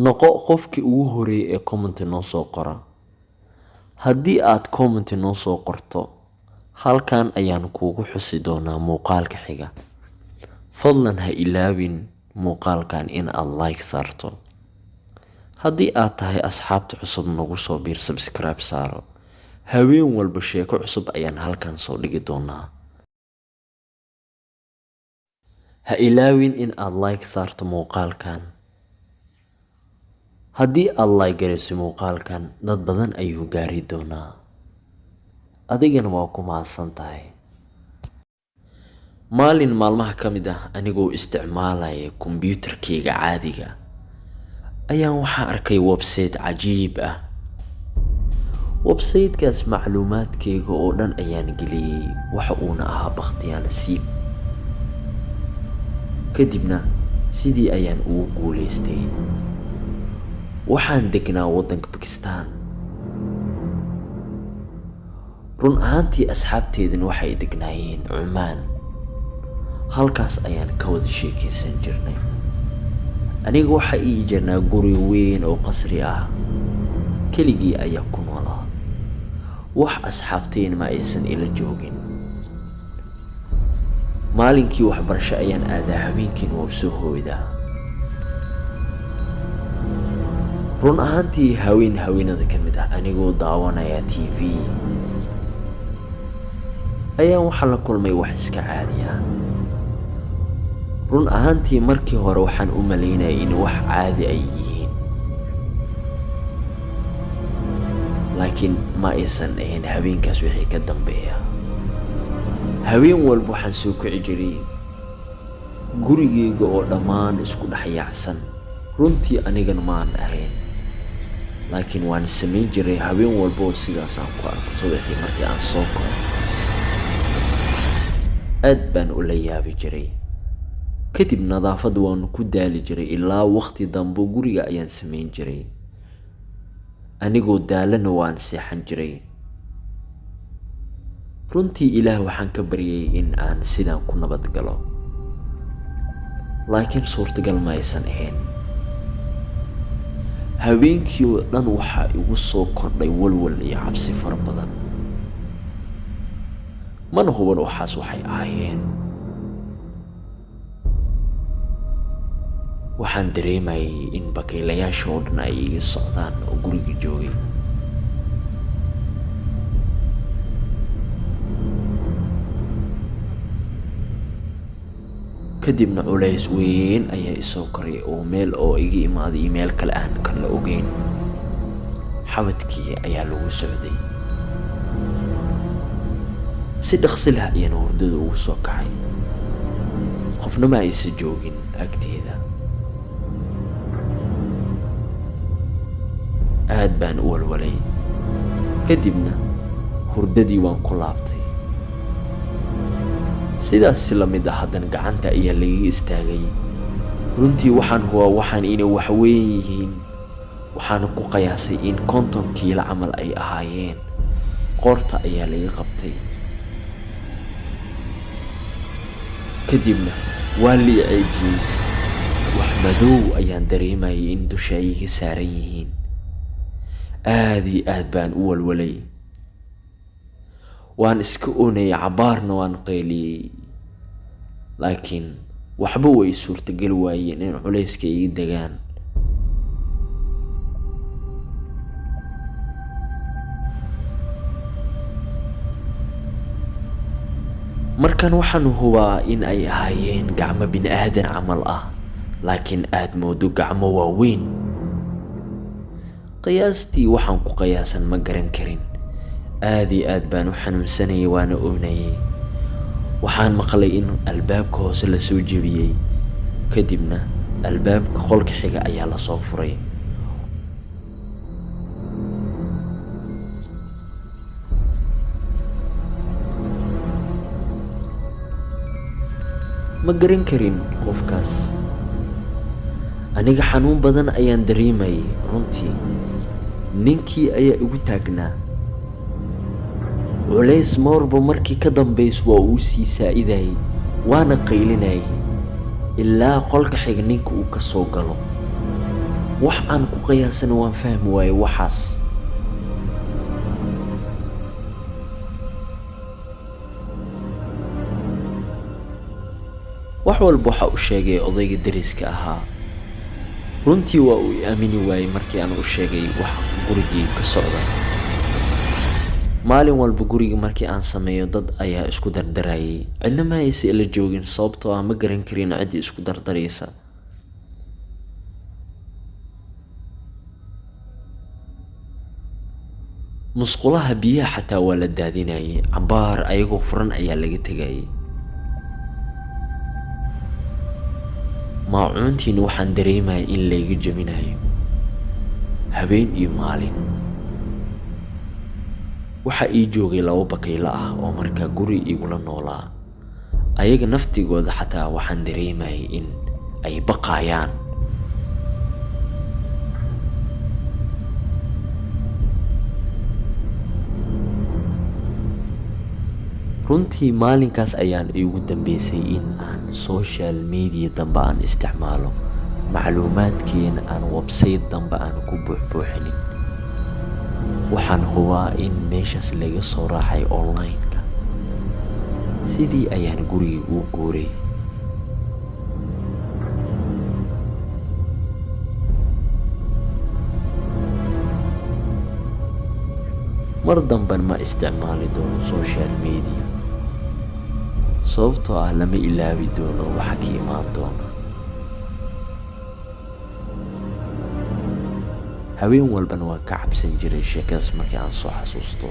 noqo qofkii ugu horeeyay ee comment noo soo qora. Haddii aad comment noo soo qorto, halkan ayaan kuugu xusi doonaa muuqaalka xiga. Fadlan ha ilaawin muuqaalkan in aad like saarto. Haddii aad tahay asxaabta cusub, nagu soo biir, subscribe saaro. Habeen walba sheeko cusub ayaan halkan soo dhigi doonaa. Ha ilaawin in aad like saarto muuqaalkan. Haddii aad like garayso muuqaalkan, dad badan ayuu gaari doonaa. Adigana waa ku mahadsan tahay. Maalin maalmaha ka mid ah, anigoo isticmaalaya kombiyuutarkayga caadiga, ayaan waxaan arkay website cajiib ah. Website-kaas macluumaadkayga oo dhan ayaan geliyay, waxa uuna ahaa bakhtiyaa nasiib. Kadibna sidii ayaan ugu guuleystay. Waxaan degnaa waddanka Pakistan. Run ahaantii asxaabteedana waxay degnaayeen Cumaan. Halkaas ayaan ka wada sheekaysan jirnay. Aniga waxa ii jirnaa guri weyn oo qasri ah. Keligii ayaa ku noolaa. Wax asxaabteen ma aysan ila joogin. Maalinkii waxbarasho ayaan aadaa, habeenkiina waa soo hooydaa. Run ahaantii haweenada ka mid ah, anigoo daawanaya TV, ayaan waxaa la kulmay wax iska caadi ah. Run ahaantii markii hore waxaan u malaynayay in wax caadi ay yihiin, laakiin ma aysan ahayn. Habeenkaas wixii ka dambeeya, habeen walba waxaan soo kici jiray gurigayga oo dhammaan isku dhex yaacsan. Runtii anigana maan ahayn, laakiin waan samayn jiray habeen walba oo sidaas aan ku arko subaxii markii aan soo kaco. Aad baan ula yaabi jiray. Kadib nadaafad waan ku daali jiray, ilaa waqti dambe guriga ayaan samayn jiray. Anigoo daalana waan seexan jiray. Runtii Ilaah waxaan ka baryay in aan sidaan ku nabad galo, laakiin suurtagal ma aysan ahayn. Habeenkii oo dhan waxaa igu soo kordhay walwal iyo cabsi fara badan. Mana huban waxaas waxay ahaayeen. Waxaan dareemayay in bakaylayaasha oo dhan ay iga socdaan oo guriga joogay. Kadibna culays weyn ayaa isoo koray oo meel oo iga imaaday iyo meel kale aan kala ogeyn. Xabadkii ayaa lagu socday. Si dhaqsi leh ayaan hurdada ugu soo kacay. Qofna ma aysan joogin agteeda. Aad baan u walwalay. Kadibna hurdadii waan ku laabtay. Sidaas la mid ah, haddana gacanta ayaa laga istaagay. Runtii waxaan hubaa waxaan inay wax weyn yihiin. Waxaan ku qiyaasay in 50 kiilo camal ay ahaayeen. Qoorta ayaa laga qabtay. Kadibna waa la ceejiyay. Wax madow ayaan dareemayay in dusha iga saaran yihiin. Aad iyo aad baan u walwalay. Waan iska oonayay, cabaarna waan qayliyay, laakiin waxba way suurtagal waayeen in culayska iga degaan. Markan waxaan hubaa in ay ahaayeen gacmo bini'aadan camal ah, laakiin aad moodo gacmo waaweyn. Qiyaastii waxaan ku qiyaasan ma garan karin. Aad iyo aad baan u xanuunsanayay, waana oonayay. Waxaan maqlay in albaabka hoose la soo jebiyay. Kadibna albaabka qolka xiga ayaa la soo furay. Ma garan karin qofkaas. Aniga xanuun badan ayaan dareemayay. Runtii ninkii ayaa igu taagnaa. Culays marba markii ka dambayso waa uu sii saaidayay, waana qaylinayay ilaa qolka xiga ninka uu ka soo galo. wax aan ku qiyaasana waan fahmi waaye waxaas. wax walba waxa uu sheegay odayga deriska ahaa. runtii waa uu aamini waayey markii aan u sheegay wax gurigii ka socda. maalin walba guriga markii aan sameeyo dad ayaa isku dardarayay. cidna ma aysa ila joogin sababtoo ah ma garan karin ciddii isku dardaraysa. musqulaha biyaha xataa waa la daadinayay. cambaar ayagoo furan ayaa laga tegayay. maacuuntiina waxaan dareemayay in layga jabinayo habeen iyo maalin. waxa ii joogay 2 bakaylo ah oo markaa guri igula noolaa. ayaga naftigooda xataa waxaan dareemayay in ay baqayaan. runtii maalinkaas ayaan iigu dambeysay in aan social media dambe aan isticmaalo. macluumaadkeena aan website dambe aan ku buuxbuuxinin. waxaan hubaa in meeshaas laga soo raacay online-ka. sidii ayaan gurigii u guuray. mar damban ma isticmaali doono social media sababtoo ah lama ilaawi doono waxa ka imaan doona. habeen walbana waan ka cabsan jiray sheekadaas markii aan soo xasuusto.